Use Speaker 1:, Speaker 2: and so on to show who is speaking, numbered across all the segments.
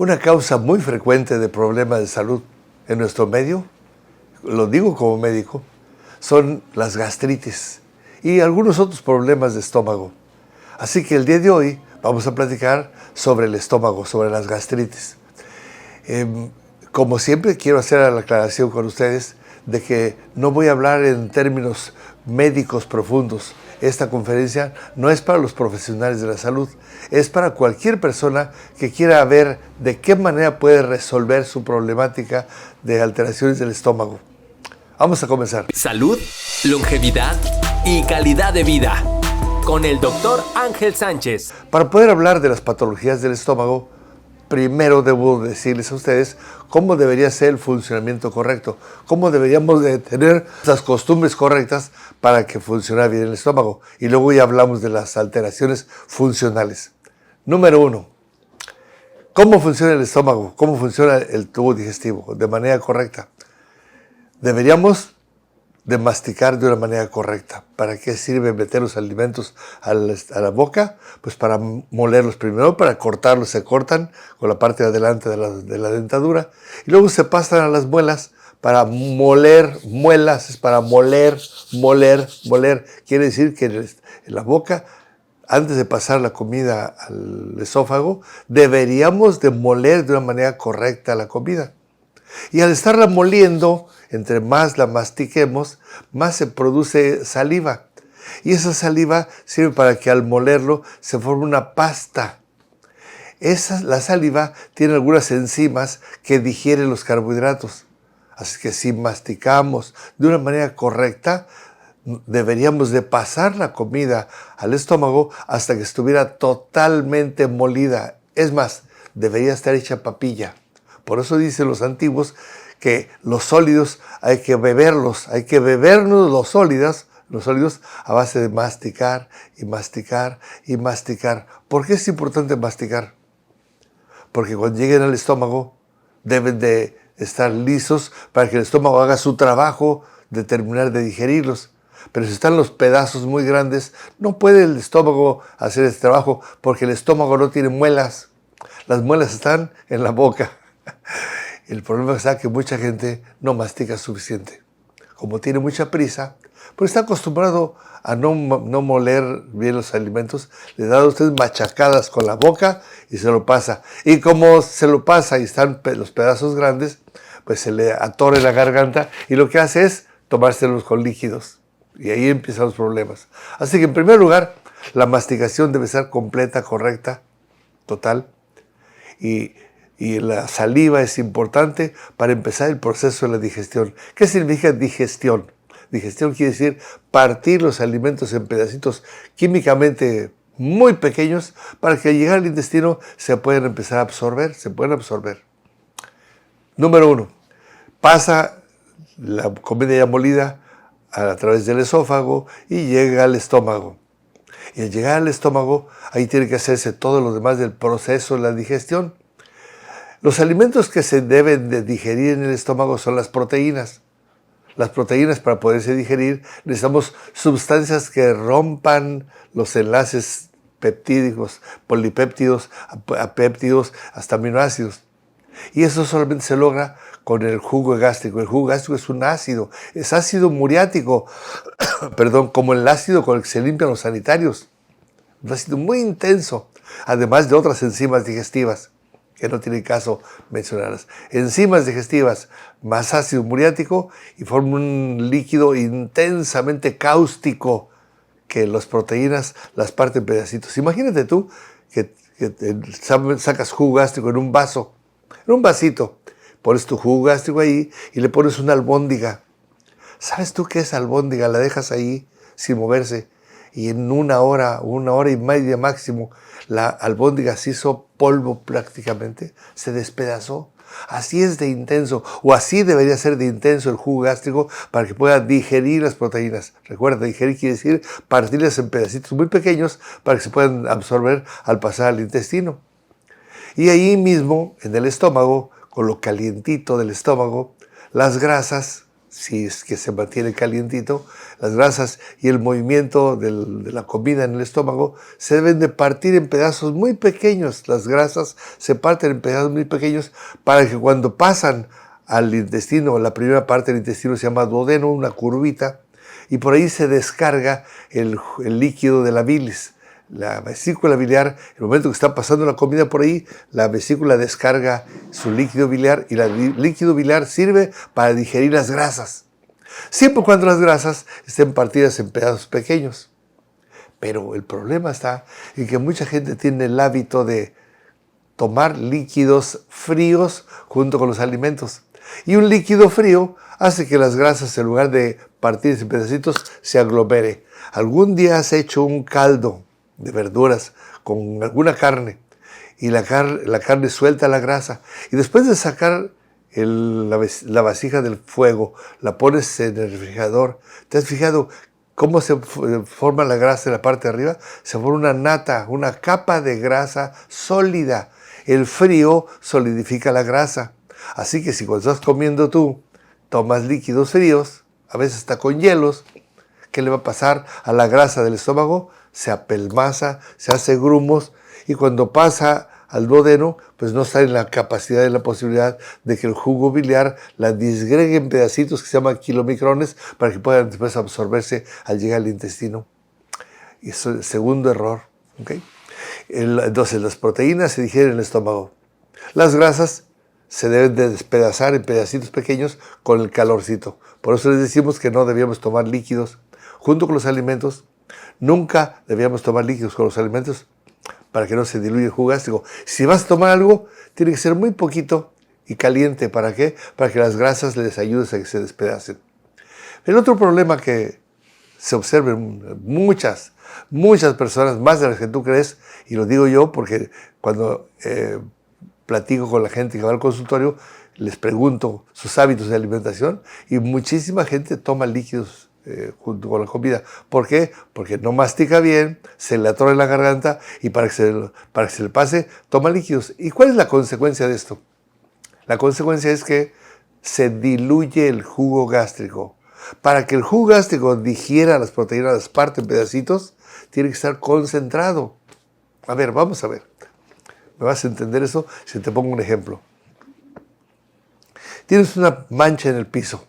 Speaker 1: Una causa muy frecuente de problemas de salud en nuestro medio, lo digo como médico, son las gastritis y algunos otros problemas de estómago. Así que el día de hoy vamos a platicar sobre el estómago, sobre las gastritis. Como siempre, quiero hacer la aclaración con ustedes de que no voy a hablar en términos médicos profundos. Esta conferencia no es para los profesionales de la salud, es para cualquier persona que quiera ver de qué manera puede resolver su problemática de alteraciones del estómago. Vamos a comenzar.
Speaker 2: Salud, longevidad y calidad de vida. Con el Dr. Ángel Sánchez.
Speaker 1: Para poder hablar de las patologías del estómago, primero debo decirles a ustedes cómo debería ser el funcionamiento correcto, cómo deberíamos de tener las costumbres correctas para que funcione bien el estómago. Y luego ya hablamos de las alteraciones funcionales. Número 1. ¿Cómo funciona el estómago? ¿Cómo funciona el tubo digestivo de manera correcta? Deberíamos de masticar de una manera correcta. ¿Para qué sirve meter los alimentos a la boca? Pues para molerlos primero, para cortarlos. Se cortan con la parte de adelante de la dentadura y luego se pasan a las muelas para moler. Muelas es para moler. Quiere decir que en la boca, antes de pasar la comida al esófago, deberíamos de moler de una manera correcta la comida. Y al estarla moliendo, entre más la mastiquemos, más se produce saliva. Y esa saliva sirve para que al molerlo se forme una pasta. La saliva tiene algunas enzimas que digieren los carbohidratos. Así que si masticamos de una manera correcta, deberíamos de pasar la comida al estómago hasta que estuviera totalmente molida. Es más, debería estar hecha papilla. Por eso dicen los antiguos que los sólidos hay que bebernos los sólidos a base de masticar y masticar y masticar. ¿Por qué es importante masticar? Porque cuando lleguen al estómago deben de estar lisos para que el estómago haga su trabajo de terminar de digerirlos. Pero si están los pedazos muy grandes, no puede el estómago hacer ese trabajo porque el estómago no tiene muelas. Las muelas están en la boca. El problema es que mucha gente no mastica suficiente. Como tiene mucha prisa, pues está acostumbrado a no moler bien los alimentos, le da a usted machacadas con la boca y se lo pasa. Y como se lo pasa y están los pedazos grandes, pues se le atora en la garganta y lo que hace es tomárselos con líquidos. Y ahí empiezan los problemas. Así que en primer lugar, la masticación debe ser completa, correcta, total. Y la saliva es importante para empezar el proceso de la digestión. ¿Qué significa digestión? Digestión quiere decir partir los alimentos en pedacitos químicamente muy pequeños para que al llegar al intestino se puedan empezar a absorber, Número 1. Pasa la comida ya molida a través del esófago y llega al estómago. Y al llegar al estómago, ahí tiene que hacerse todo lo demás del proceso de la digestión. Los alimentos que se deben de digerir en el estómago son las proteínas. Las proteínas, para poderse digerir, necesitamos sustancias que rompan los enlaces peptídicos, polipéptidos, apéptidos, hasta aminoácidos. Y eso solamente se logra con el jugo gástrico. El jugo gástrico es un ácido, es ácido muriático, como el ácido con el que se limpian los sanitarios. Un ácido muy intenso, además de otras enzimas digestivas, que no tiene caso mencionarlas. Enzimas digestivas más ácido muriático y forman un líquido intensamente cáustico que las proteínas las parten en pedacitos. Imagínate tú que sacas jugo gástrico en un vasito, pones tu jugo gástrico ahí y le pones una albóndiga. ¿Sabes tú qué es albóndiga? La dejas ahí sin moverse y en una hora y media máximo, la albóndiga se hizo polvo prácticamente, se despedazó. Así es de intenso, o así debería ser de intenso el jugo gástrico para que pueda digerir las proteínas. Recuerda, digerir quiere decir partirlas en pedacitos muy pequeños para que se puedan absorber al pasar al intestino. Y ahí mismo, en el estómago, con lo calientito del estómago, las grasas si es que se mantiene calientito, las grasas y el movimiento de la comida en el estómago se deben de partir en pedazos muy pequeños. Las grasas se parten en pedazos muy pequeños para que cuando pasan al intestino, la primera parte del intestino se llama duodeno, una curvita, y por ahí se descarga el líquido de la bilis. La vesícula biliar, en el momento que está pasando la comida por ahí, la vesícula descarga su líquido biliar y el líquido biliar sirve para digerir las grasas. Siempre y cuando las grasas estén partidas en pedazos pequeños. Pero el problema está en que mucha gente tiene el hábito de tomar líquidos fríos junto con los alimentos. Y un líquido frío hace que las grasas, en lugar de partirse en pedacitos, se aglomere. ¿Algún día has hecho un caldo de verduras con alguna carne y la carne suelta la grasa, y después de sacar la vasija del fuego, la pones en el refrigerador? ¿Te has fijado cómo se forma la grasa en la parte de arriba? Se forma una nata, una capa de grasa sólida. El frío solidifica la grasa. Así que si cuando estás comiendo tú tomas líquidos fríos, a veces está con hielos, ¿qué le va a pasar a la grasa del estómago? Se apelmaza, se hace grumos, y cuando pasa al duodeno, pues no está en la capacidad y la posibilidad de que el jugo biliar la disgregue en pedacitos que se llaman kilomicrones para que puedan después absorberse al llegar al intestino. Y eso es el segundo error. ¿Okay? Entonces, las proteínas se digieren en el estómago. Las grasas se deben de despedazar en pedacitos pequeños con el calorcito. Por eso les decimos que no debíamos tomar líquidos junto con los alimentos. Nunca debíamos tomar líquidos con los alimentos para que no se diluya el jugo gástrico. Si vas a tomar algo, tiene que ser muy poquito y caliente. ¿Para qué? Para que las grasas les ayuden a que se despedacen. El otro problema que se observa en muchas personas, más de las que tú crees, y lo digo yo porque cuando platico con la gente que va al consultorio, les pregunto sus hábitos de alimentación, y muchísima gente toma líquidos junto con la comida. ¿Por qué? Porque no mastica bien, se le atora en la garganta, y para que se le pase, toma líquidos. ¿Y cuál es la consecuencia de esto? La consecuencia es que se diluye el jugo gástrico. Para que el jugo gástrico digiera las proteínas, las parte en pedacitos, tiene que estar concentrado. A ver, vamos a ver. ¿Me vas a entender eso si te pongo un ejemplo? Tienes una mancha en el piso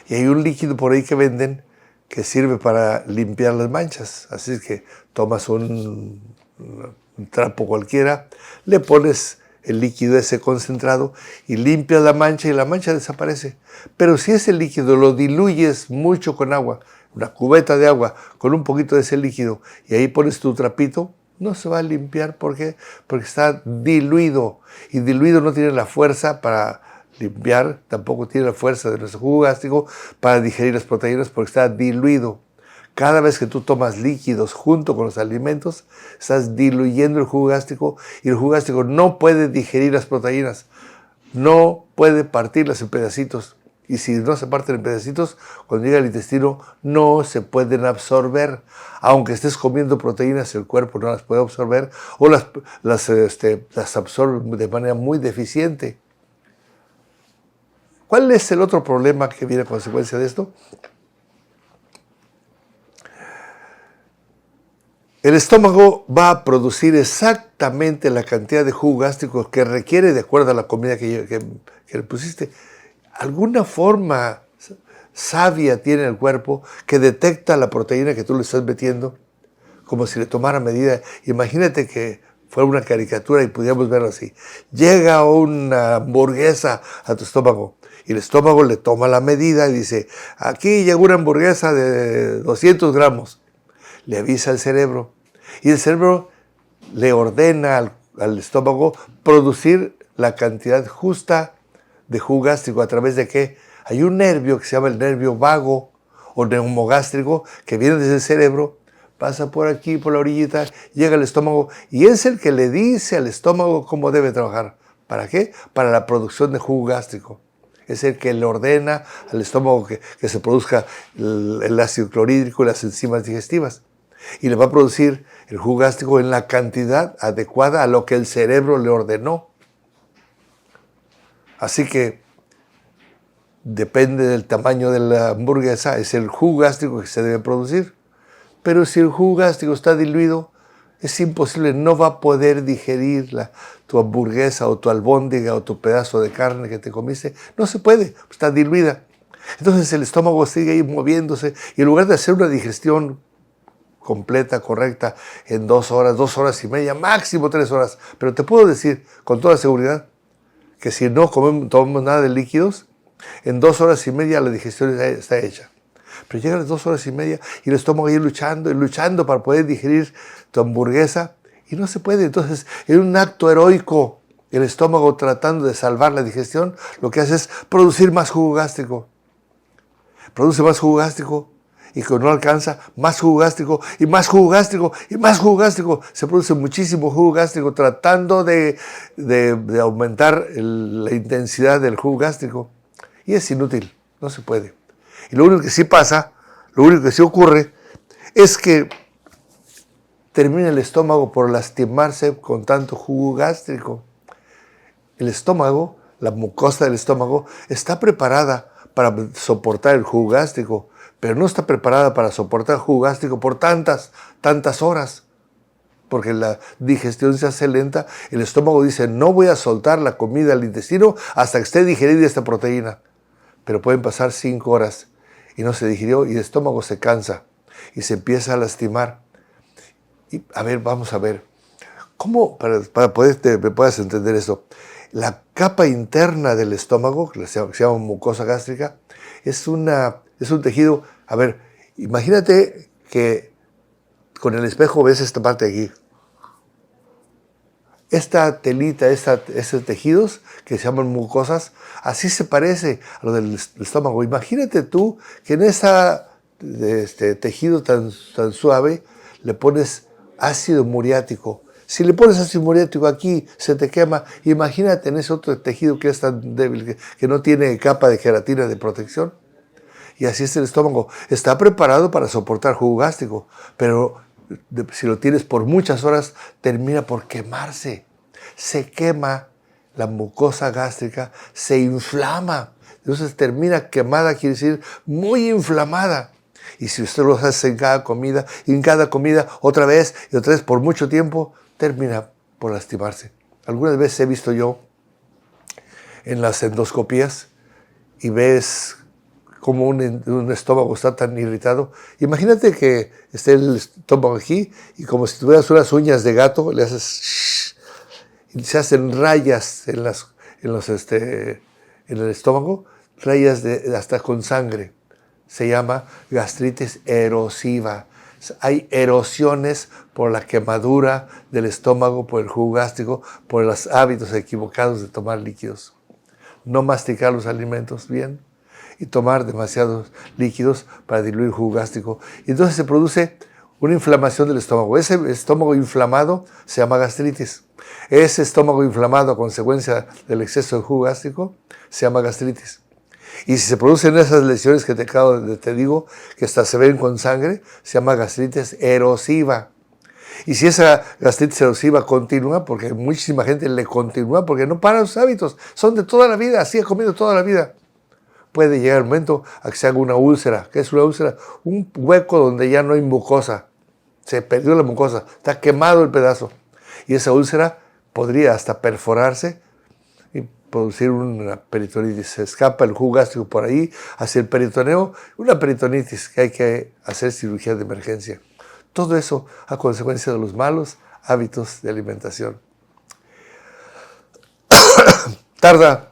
Speaker 1: y hay un líquido por ahí que venden que sirve para limpiar las manchas. Así es que tomas un trapo cualquiera, le pones el líquido ese concentrado y limpias la mancha y la mancha desaparece. Pero si ese líquido lo diluyes mucho con agua, una cubeta de agua con un poquito de ese líquido, y ahí pones tu trapito, no se va a limpiar. ¿Por qué? Porque está diluido. Y diluido no tiene la fuerza para limpiar, tampoco tiene la fuerza de nuestro jugo gástrico para digerir las proteínas, porque está diluido. Cada vez que tú tomas líquidos junto con los alimentos, estás diluyendo el jugo gástrico, y el jugo gástrico no puede digerir las proteínas, no puede partirlas en pedacitos. Y si no se parten en pedacitos, cuando llega al intestino no se pueden absorber. Aunque estés comiendo proteínas, el cuerpo no las puede absorber, o las absorbe de manera muy deficiente. ¿Cuál es el otro problema que viene a consecuencia de esto? El estómago va a producir exactamente la cantidad de jugo gástrico que requiere de acuerdo a la comida que le pusiste. Alguna forma sabia tiene el cuerpo que detecta la proteína que tú le estás metiendo, como si le tomara medida. Imagínate que fuera una caricatura y pudiéramos verlo así. Llega una hamburguesa a tu estómago y el estómago le toma la medida y dice: aquí llegó una hamburguesa de 200 gramos. Le avisa al cerebro, y el cerebro le ordena al estómago producir la cantidad justa de jugo gástrico. ¿A través de qué? Hay un nervio que se llama el nervio vago o neumogástrico que viene desde el cerebro, pasa por aquí, por la orillita, llega al estómago, y es el que le dice al estómago cómo debe trabajar. ¿Para qué? Para la producción de jugo gástrico. Es el que le ordena al estómago que se produzca el ácido clorhídrico y las enzimas digestivas. Y le va a producir el jugo gástrico en la cantidad adecuada a lo que el cerebro le ordenó. Así que depende del tamaño de la hamburguesa, es el jugo gástrico que se debe producir. Pero si el jugo gástrico está diluido, es imposible, no va a poder digerir tu hamburguesa o tu albóndiga o tu pedazo de carne que te comiste. No se puede, está diluida. Entonces el estómago sigue ahí moviéndose y en lugar de hacer una digestión completa, correcta, en 2 horas, 2 horas y media, máximo 3 horas. Pero te puedo decir con toda seguridad que si no tomamos nada de líquidos, en 2 horas y media la digestión está hecha. Pero llegan las 2 horas y media y el estómago ahí luchando y luchando para poder digerir tu hamburguesa y no se puede. Entonces, en un acto heroico, el estómago tratando de salvar la digestión, lo que hace es producir más jugo gástrico. Produce más jugo gástrico y cuando no alcanza, más jugo gástrico y más jugo gástrico y más jugo gástrico. Se produce muchísimo jugo gástrico tratando de aumentar la intensidad del jugo gástrico. Y es inútil, no se puede. Y lo único que sí pasa, lo único que sí ocurre, es que termina el estómago por lastimarse con tanto jugo gástrico. El estómago, la mucosa del estómago, está preparada para soportar el jugo gástrico, pero no está preparada para soportar el jugo gástrico por tantas horas. Porque la digestión se hace lenta, el estómago dice, no voy a soltar la comida al intestino hasta que esté digerida esta proteína. Pero pueden pasar 5 horas y no se digirió y el estómago se cansa y se empieza a lastimar. Y a ver, vamos a ver, ¿cómo para me puedas entender esto? La capa interna del estómago, que se llama mucosa gástrica, es un tejido. A ver, imagínate que con el espejo ves esta parte de aquí. Esta telita, esos tejidos que se llaman mucosas, así se parece a lo del estómago. Imagínate tú que en ese tejido tan suave le pones ácido muriático. Si le pones ácido muriático aquí, se te quema. Imagínate en ese otro tejido que es tan débil, que no tiene capa de queratina de protección. Y así es el estómago. Está preparado para soportar jugo gástrico, pero si lo tienes por muchas horas, termina por quemarse. Se quema la mucosa gástrica, se inflama. Entonces termina quemada, quiere decir muy inflamada. Y si usted lo hace en cada comida, y en cada comida otra vez y otra vez por mucho tiempo, termina por lastimarse. Algunas veces he visto yo en las endoscopías y ves como un estómago está tan irritado. Imagínate que esté el estómago aquí y como si tuvieras unas uñas de gato, le haces shh, y se hacen rayas en el estómago, rayas hasta con sangre. Se llama gastritis erosiva. Hay erosiones por la quemadura del estómago, por el jugo gástrico, por los hábitos equivocados de tomar líquidos. No masticar los alimentos bien y tomar demasiados líquidos para diluir jugo gástrico. Y entonces se produce una inflamación del estómago. Ese estómago inflamado se llama gastritis. Ese estómago inflamado a consecuencia del exceso de jugo gástrico se llama gastritis. Y si se producen esas lesiones que te digo, que hasta se ven con sangre, se llama gastritis erosiva. Y si esa gastritis erosiva continúa, porque muchísima gente le continúa, porque no paran sus hábitos, son de toda la vida, así ha comido toda la vida. Puede llegar el momento a que se haga una úlcera. ¿Qué es una úlcera? Un hueco donde ya no hay mucosa. Se perdió la mucosa, está quemado el pedazo. Y esa úlcera podría hasta perforarse y producir una peritonitis. Se escapa el jugo gástrico por ahí hacia el peritoneo, una peritonitis que hay que hacer cirugía de emergencia. Todo eso a consecuencia de los malos hábitos de alimentación. Tarda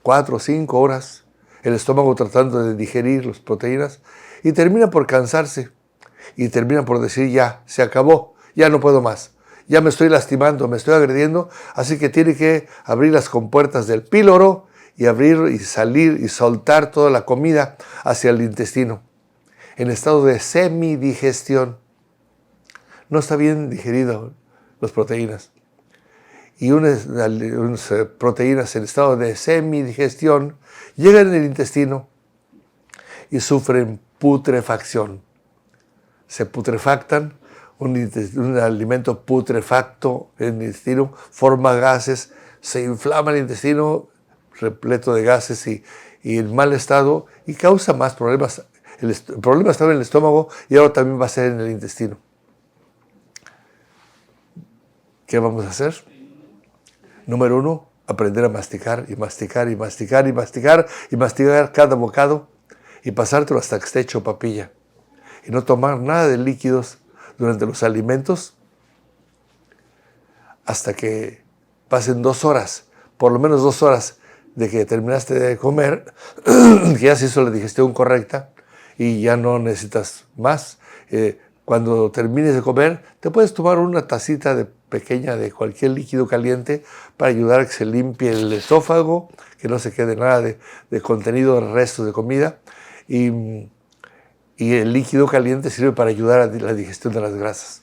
Speaker 1: 4 o 5 horas el estómago tratando de digerir las proteínas y termina por cansarse y termina por decir ya, se acabó, ya no puedo más. Ya me estoy lastimando, me estoy agrediendo, así que tiene que abrir las compuertas del píloro y abrir y salir y soltar toda la comida hacia el intestino, en estado de semidigestión. No está bien digerido las proteínas. Y unas proteínas en estado de semidigestión llegan en el intestino y sufren putrefacción. Se putrefactan. Un alimento putrefacto en el intestino forma gases, se inflama el intestino, repleto de gases y en mal estado, y causa más problemas. El problema estaba en el estómago y ahora también va a ser en el intestino. ¿Qué vamos a hacer? Número 1, aprender a masticar y masticar y masticar y masticar y masticar cada bocado y pasártelo hasta que esté hecho papilla. Y no tomar nada de líquidos durante los alimentos hasta que pasen 2 horas, por lo menos 2 horas de que terminaste de comer, que ya se hizo la digestión correcta y ya no necesitas más. Cuando termines de comer, te puedes tomar una tacita pequeña de cualquier líquido caliente para ayudar a que se limpie el esófago, que no se quede nada de contenido, restos de comida. Y el líquido caliente sirve para ayudar a la digestión de las grasas.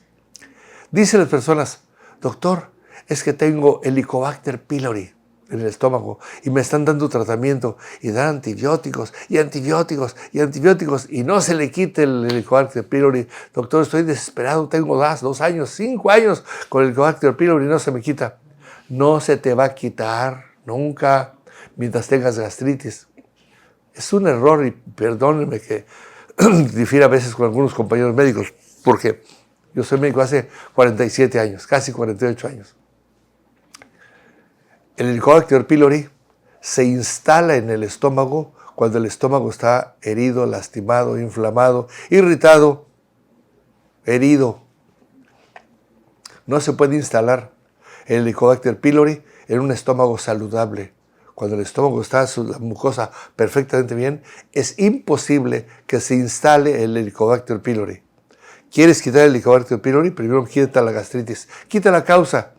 Speaker 1: Dicen las personas, doctor, es que tengo Helicobacter pylori en el estómago y me están dando tratamiento y dan antibióticos y antibióticos y antibióticos y no se le quite el Helicobacter pylori. Doctor, estoy desesperado, tengo 2 años, 5 años con el Helicobacter pylori y no se me quita. No se te va a quitar nunca mientras tengas gastritis. Es un error y perdónenme que difiera a veces con algunos compañeros médicos, porque yo soy médico hace 47 años, casi 48 años. El Helicobacter pylori se instala en el estómago cuando el estómago está herido, lastimado, inflamado, irritado, herido. No se puede instalar el Helicobacter pylori en un estómago saludable. Cuando el estómago está, la mucosa perfectamente bien, es imposible que se instale el Helicobacter pylori. ¿Quieres quitar el Helicobacter pylori? Primero quita la gastritis, quita la causa.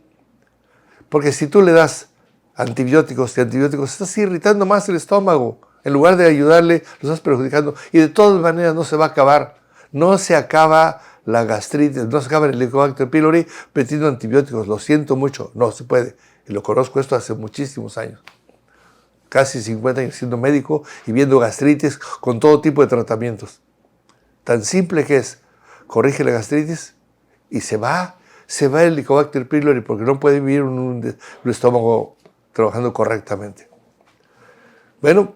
Speaker 1: Porque si tú le das antibióticos y antibióticos, estás irritando más el estómago. En lugar de ayudarle, lo estás perjudicando. Y de todas maneras no se va a acabar. No se acaba la gastritis, no se acaba el Helicobacter pylori metiendo antibióticos. Lo siento mucho, no se puede. Y lo conozco esto hace muchísimos años. Casi 50 años siendo médico y viendo gastritis con todo tipo de tratamientos. Tan simple que es, corrige la gastritis y se va el Helicobacter pylori porque no puede vivir en un estómago trabajando correctamente. Bueno,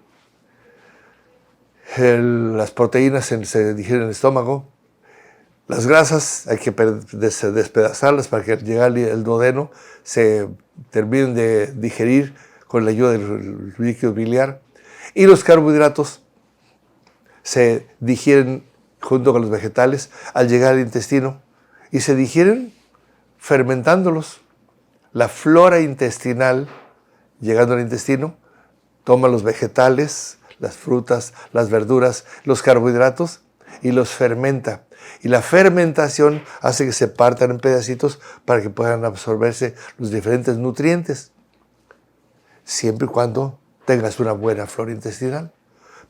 Speaker 1: las proteínas se digieren en el estómago. Las grasas hay que despedazarlas para que al llegar el duodeno se terminen de digerir con la ayuda del líquido biliar. Y los carbohidratos se digieren junto con los vegetales al llegar al intestino y se digieren fermentándolos. La flora intestinal, llegando al intestino, toma los vegetales, las frutas, las verduras, los carbohidratos y los fermenta. Y la fermentación hace que se partan en pedacitos para que puedan absorberse los diferentes nutrientes, siempre y cuando tengas una buena flora intestinal.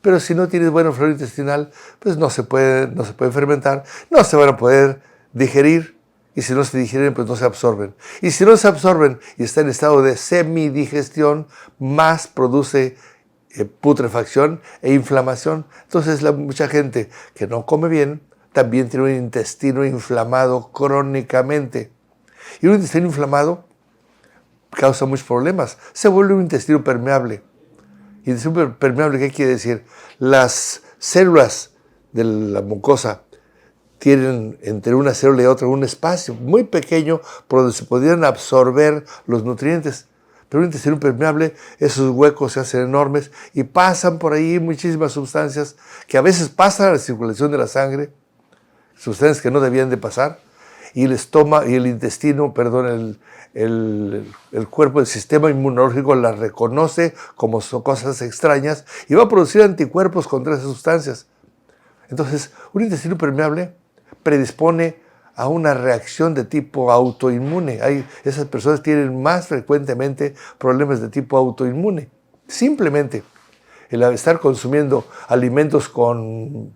Speaker 1: Pero si no tienes buena flora intestinal, pues no se puede fermentar, no se van a poder digerir, y si no se digieren, pues no se absorben. Y si no se absorben y está en estado de semidigestión, más produce putrefacción e inflamación. Entonces mucha gente que no come bien también tiene un intestino inflamado crónicamente. Y un intestino inflamado causa muchos problemas. Se vuelve un intestino permeable. ¿Y intestino permeable qué quiere decir? Las células de la mucosa tienen entre una célula y otra un espacio muy pequeño por donde se podrían absorber los nutrientes. Pero un intestino permeable, esos huecos se hacen enormes y pasan por ahí muchísimas sustancias que a veces pasan a la circulación de la sangre, sustancias que no debían de pasar, y el intestino, el cuerpo, el sistema inmunológico las reconoce como son cosas extrañas y va a producir anticuerpos contra esas sustancias. Entonces, un intestino permeable predispone a una reacción de tipo autoinmune. Esas personas tienen más frecuentemente problemas de tipo autoinmune. Simplemente el estar consumiendo alimentos con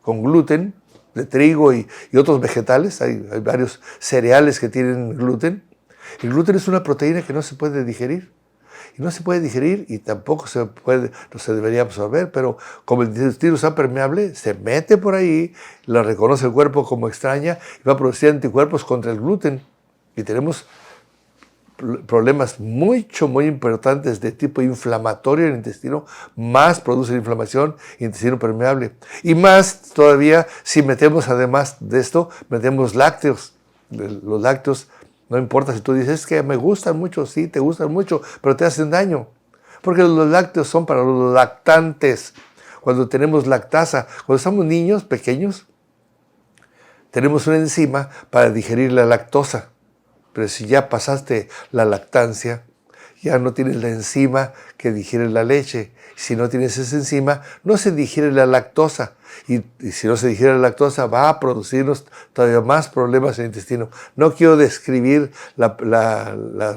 Speaker 1: gluten, de trigo y otros vegetales, hay varios cereales que tienen gluten. El gluten es una proteína que no se puede digerir. Y no se puede digerir y tampoco no se debería absorber, pero como el intestino es permeable, se mete por ahí, la reconoce el cuerpo como extraña y va a producir anticuerpos contra el gluten. Y tenemos problemas muy importantes de tipo inflamatorio en el intestino, más produce inflamación, intestino permeable. Y más todavía si metemos, además de esto, metemos lácteos. Los lácteos, no importa si tú dices que me gustan mucho, sí, te gustan mucho, pero te hacen daño. Porque los lácteos son para los lactantes. Cuando tenemos lactasa, cuando estamos niños pequeños, tenemos una enzima para digerir la lactosa. Pero si ya pasaste la lactancia, ya no tienes la enzima que digiere la leche. Si no tienes esa enzima, no se digiere la lactosa. Y si no se digiere la lactosa, va a producirnos todavía más problemas en el intestino. No quiero describir la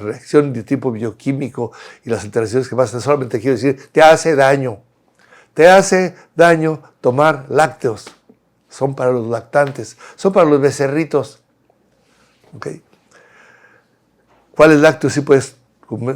Speaker 1: reacción de tipo bioquímico y las alteraciones que pasan. Solamente quiero decir, te hace daño. Te hace daño tomar lácteos. Son para los lactantes. Son para los becerritos. ¿Okay? ¿Cuáles lácteos sí puedes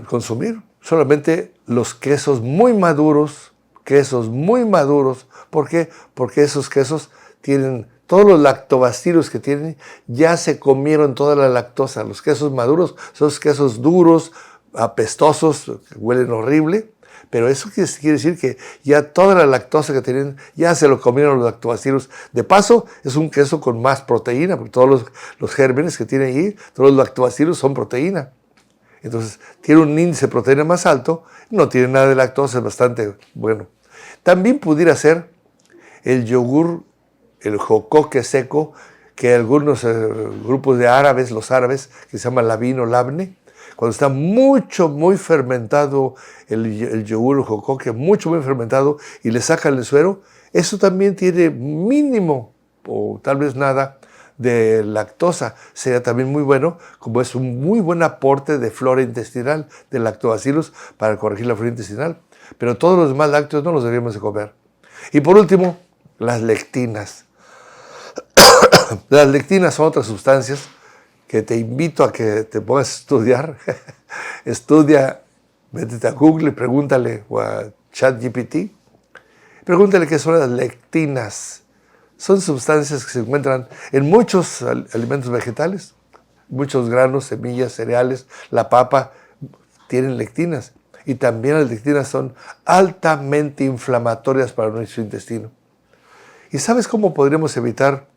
Speaker 1: consumir? Solamente los quesos muy maduros. Quesos muy maduros. ¿Por qué? Porque esos quesos tienen, todos los lactobacilos que tienen, ya se comieron toda la lactosa. Los quesos maduros, esos quesos duros, apestosos, que huelen horrible. Pero eso quiere decir que ya toda la lactosa que tienen, ya se lo comieron los lactobacilos. De paso, es un queso con más proteína, porque todos los gérmenes que tiene ahí, todos los lactobacilos son proteína. Entonces, tiene un índice de proteína más alto, no tiene nada de lactosa, es bastante bueno. También pudiera ser el yogur, el jocoque seco, que algunos grupos de árabes, los árabes, que se llama labín o labne, cuando está muy fermentado el yogur o jocoque, muy fermentado, y le sacan el suero, eso también tiene mínimo, o tal vez nada, de lactosa. Sería también muy bueno, como es un muy buen aporte de flora intestinal, de lactobacilos, para corregir la flora intestinal. Pero todos los demás lácteos no los deberíamos de comer. Y por último, las lectinas. Las lectinas son otras sustancias que te invito a que te pongas a estudiar. Estudia, métete a Google, pregúntale, o a ChatGPT, pregúntale qué son las lectinas. Son sustancias que se encuentran en muchos alimentos vegetales, muchos granos, semillas, cereales, la papa, tienen lectinas. Y también las lectinas son altamente inflamatorias para nuestro intestino. ¿Y sabes cómo podríamos evitar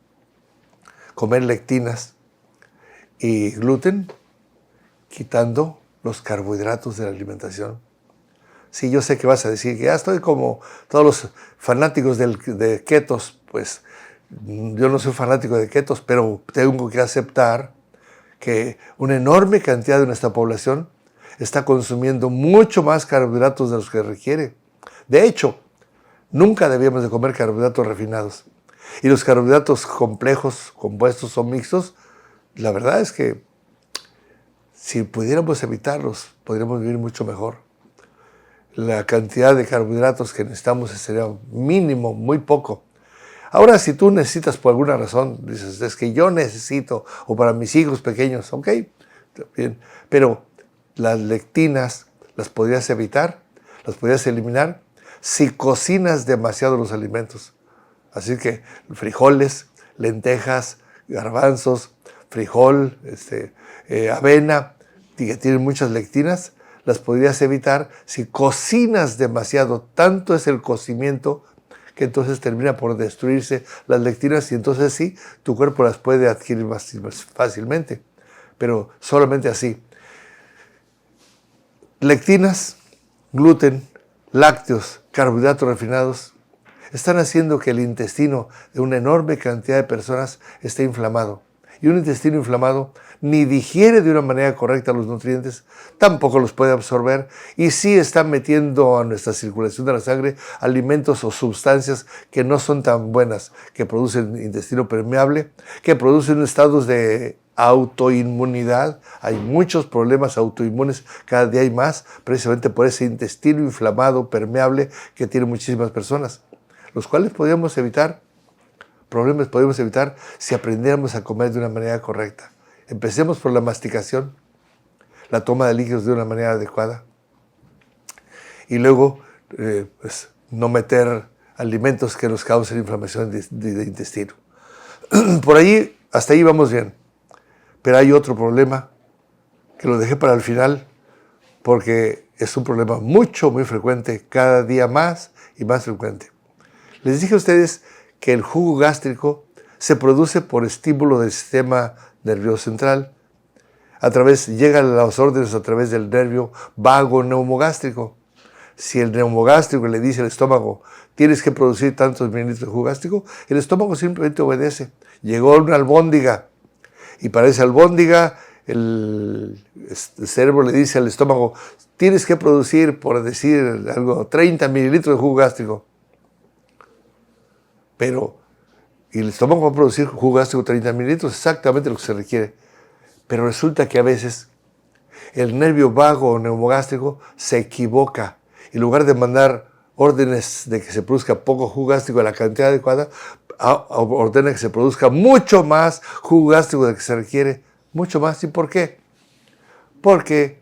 Speaker 1: comer lectinas y gluten? Quitando los carbohidratos de la alimentación. Sí, yo sé que vas a decir que ya estoy como todos los fanáticos de ketos. Pues yo no soy fanático de ketos, pero tengo que aceptar que una enorme cantidad de nuestra población está consumiendo mucho más carbohidratos de los que requiere. De hecho, nunca debíamos de comer carbohidratos refinados. Y los carbohidratos complejos, compuestos o mixtos, la verdad es que si pudiéramos evitarlos, podríamos vivir mucho mejor. La cantidad de carbohidratos que necesitamos sería mínimo, muy poco. Ahora, si tú necesitas por alguna razón, dices, es que yo necesito, o para mis hijos pequeños, ok, bien, pero las lectinas las podrías evitar, las podrías eliminar si cocinas demasiado los alimentos. Así que frijoles, lentejas, garbanzos, frijol, avena, que tienen muchas lectinas, las podrías evitar si cocinas demasiado. Tanto es el cocimiento que entonces termina por destruirse las lectinas y entonces sí, tu cuerpo las puede adquirir más fácilmente, pero solamente así. Lectinas, gluten, lácteos, carbohidratos refinados están haciendo que el intestino de una enorme cantidad de personas esté inflamado. Y un intestino inflamado ni digiere de una manera correcta los nutrientes, tampoco los puede absorber y sí está metiendo a nuestra circulación de la sangre alimentos o sustancias que no son tan buenas, que producen intestino permeable, que producen estados de autoinmunidad. Hay muchos problemas autoinmunes, cada día hay más, precisamente por ese intestino inflamado, permeable que tienen muchísimas personas, los cuales podríamos evitar. Problemas podemos evitar si aprendiéramos a comer de una manera correcta. Empecemos por la masticación, la toma de líquidos de una manera adecuada y luego pues, no meter alimentos que nos causen inflamación de intestino. Por ahí, hasta ahí vamos bien. Pero hay otro problema que lo dejé para el final porque es un problema muy frecuente, cada día más y más frecuente. Les dije a ustedes que el jugo gástrico se produce por estímulo del sistema nervioso central. Llegan las órdenes a través del nervio vago neumogástrico. Si el neumogástrico le dice al estómago, tienes que producir tantos mililitros de jugo gástrico, el estómago simplemente obedece. Llegó una albóndiga, y para esa albóndiga el cerebro le dice al estómago, tienes que producir, por decir algo, 30 mililitros de jugo gástrico. Y el estómago va a producir jugo gástrico 30 mililitros, exactamente lo que se requiere. Pero resulta que a veces el nervio vago o neumogástrico se equivoca. En lugar de mandar órdenes de que se produzca poco jugo gástrico a la cantidad adecuada, ordena que se produzca mucho más jugo gástrico del que se requiere. Mucho más. ¿Y por qué? Porque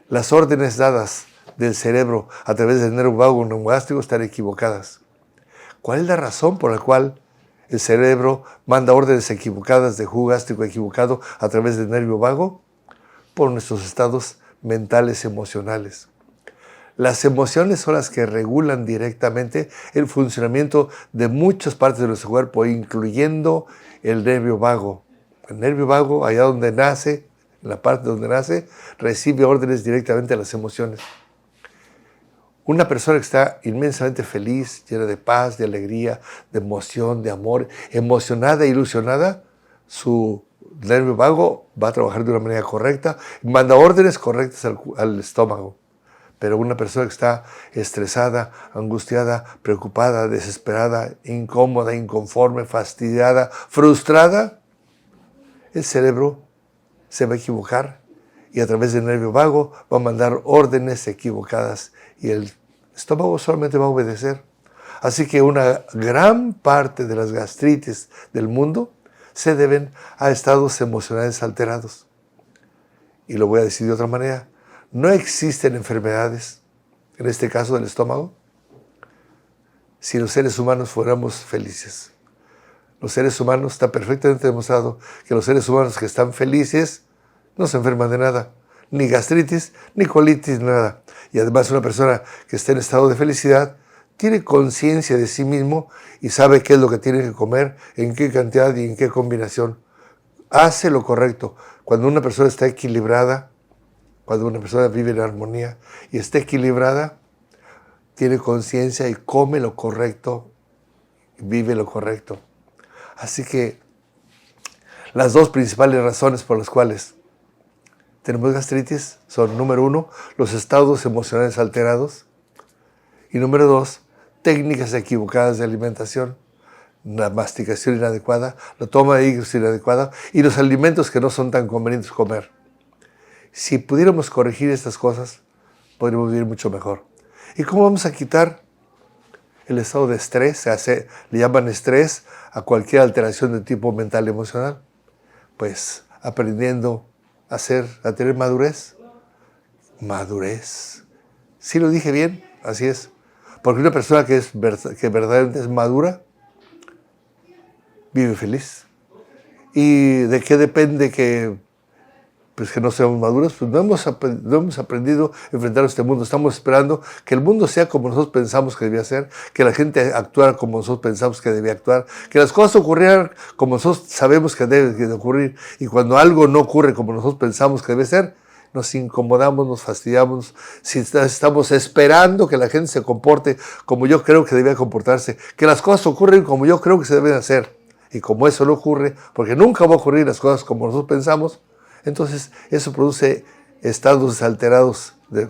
Speaker 1: las órdenes dadas del cerebro a través del nervio vago o neumogástrico están equivocadas. ¿Cuál es la razón por la cual el cerebro manda órdenes equivocadas de jugo gástrico equivocado a través del nervio vago? Por nuestros estados mentales emocionales. Las emociones son las que regulan directamente el funcionamiento de muchas partes de nuestro cuerpo, incluyendo el nervio vago. El nervio vago, allá donde nace, en la parte donde nace, recibe órdenes directamente de las emociones. Una persona que está inmensamente feliz, llena de paz, de alegría, de emoción, de amor, emocionada e ilusionada, su nervio vago va a trabajar de una manera correcta y manda órdenes correctas al estómago. Pero una persona que está estresada, angustiada, preocupada, desesperada, incómoda, inconforme, fastidiada, frustrada, el cerebro se va a equivocar y a través del nervio vago va a mandar órdenes equivocadas y el estómago solamente va a obedecer. Así que una gran parte de las gastritis del mundo se deben a estados emocionales alterados. Y lo voy a decir de otra manera. No existen enfermedades, en este caso del estómago, si los seres humanos fuéramos felices. Los seres humanos, está perfectamente demostrado que los seres humanos que están felices no se enferman de nada, ni gastritis, ni colitis, nada. Y además una persona que está en estado de felicidad tiene conciencia de sí mismo y sabe qué es lo que tiene que comer, en qué cantidad y en qué combinación. Hace lo correcto. Cuando una persona está equilibrada, cuando una persona vive en armonía y está equilibrada, tiene conciencia y come lo correcto, vive lo correcto. Así que las dos principales razones por las cuales tenemos gastritis son, número 1, los estados emocionales alterados y número 2, técnicas equivocadas de alimentación, la masticación inadecuada, la toma de higos inadecuada y los alimentos que no son tan convenientes comer. Si pudiéramos corregir estas cosas, podríamos vivir mucho mejor. ¿Y cómo vamos a quitar el estado de estrés? Le llaman estrés a cualquier alteración de tipo mental y emocional. Pues aprendiendo a tener madurez. Madurez. ¿Sí lo dije bien? Así es. Porque una persona que verdaderamente es madura, vive feliz. ¿Y de qué depende que no seamos maduros? Pues no hemos aprendido a enfrentar este mundo. Estamos esperando que el mundo sea como nosotros pensamos que debía ser, que la gente actuara como nosotros pensamos que debía actuar, que las cosas ocurrieran como nosotros sabemos que deben ocurrir. Y cuando algo no ocurre como nosotros pensamos que debe ser, nos incomodamos, nos fastidiamos. Si estamos esperando que la gente se comporte como yo creo que debía comportarse, que las cosas ocurren como yo creo que se deben hacer. Y como eso no ocurre, porque nunca va a ocurrir las cosas como nosotros pensamos, entonces eso produce estados alterados de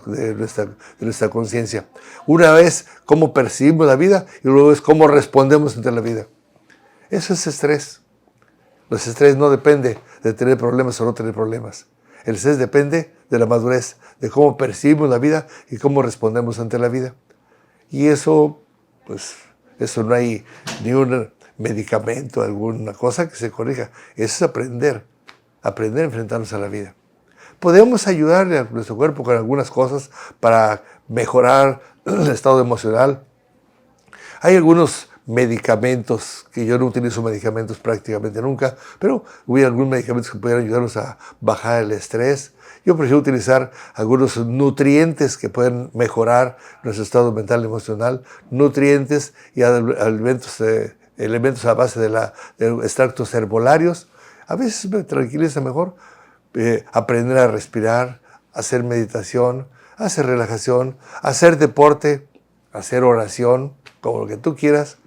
Speaker 1: nuestra conciencia. Una vez cómo percibimos la vida y luego es cómo respondemos ante la vida. Eso es estrés. El estrés no depende de tener problemas o no tener problemas. El estrés depende de la madurez, de cómo percibimos la vida y cómo respondemos ante la vida. Y eso no hay ni un medicamento, alguna cosa que se corrija. Eso es aprender a enfrentarnos a la vida. Podemos ayudarle a nuestro cuerpo con algunas cosas para mejorar el estado emocional. Hay algunos medicamentos, que yo no utilizo medicamentos prácticamente nunca, pero hubiera algunos medicamentos que pudieran ayudarnos a bajar el estrés. Yo prefiero utilizar algunos nutrientes que pueden mejorar nuestro estado mental y emocional, nutrientes y elementos a base de extractos herbolarios. A veces me tranquiliza mejor aprender a respirar, hacer meditación, hacer relajación, hacer deporte, hacer oración, como lo que tú quieras,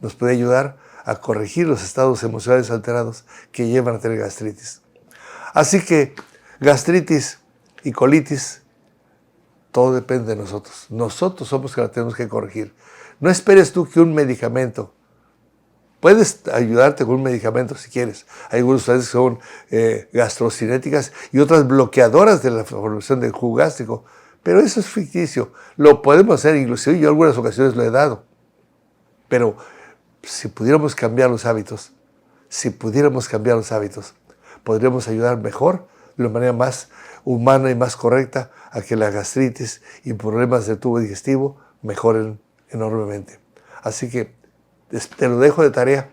Speaker 1: nos puede ayudar a corregir los estados emocionales alterados que llevan a tener gastritis. Así que gastritis y colitis, todo depende de nosotros. Nosotros somos los que la tenemos que corregir. No esperes tú que un medicamento, puedes ayudarte con un medicamento si quieres. Hay algunos que son gastrocinéticas y otras bloqueadoras de la formación del jugo gástrico, pero eso es ficticio. Lo podemos hacer, inclusive yo en algunas ocasiones lo he dado. Pero si pudiéramos cambiar los hábitos, podríamos ayudar mejor, de una manera más humana y más correcta, a que la gastritis y problemas del tubo digestivo mejoren enormemente. Así que te lo dejo de tarea.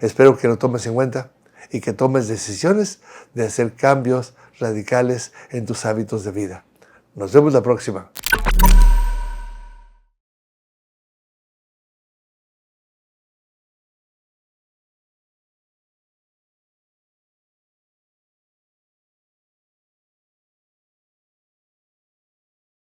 Speaker 1: Espero que lo tomes en cuenta y que tomes decisiones de hacer cambios radicales en tus hábitos de vida. Nos vemos la próxima.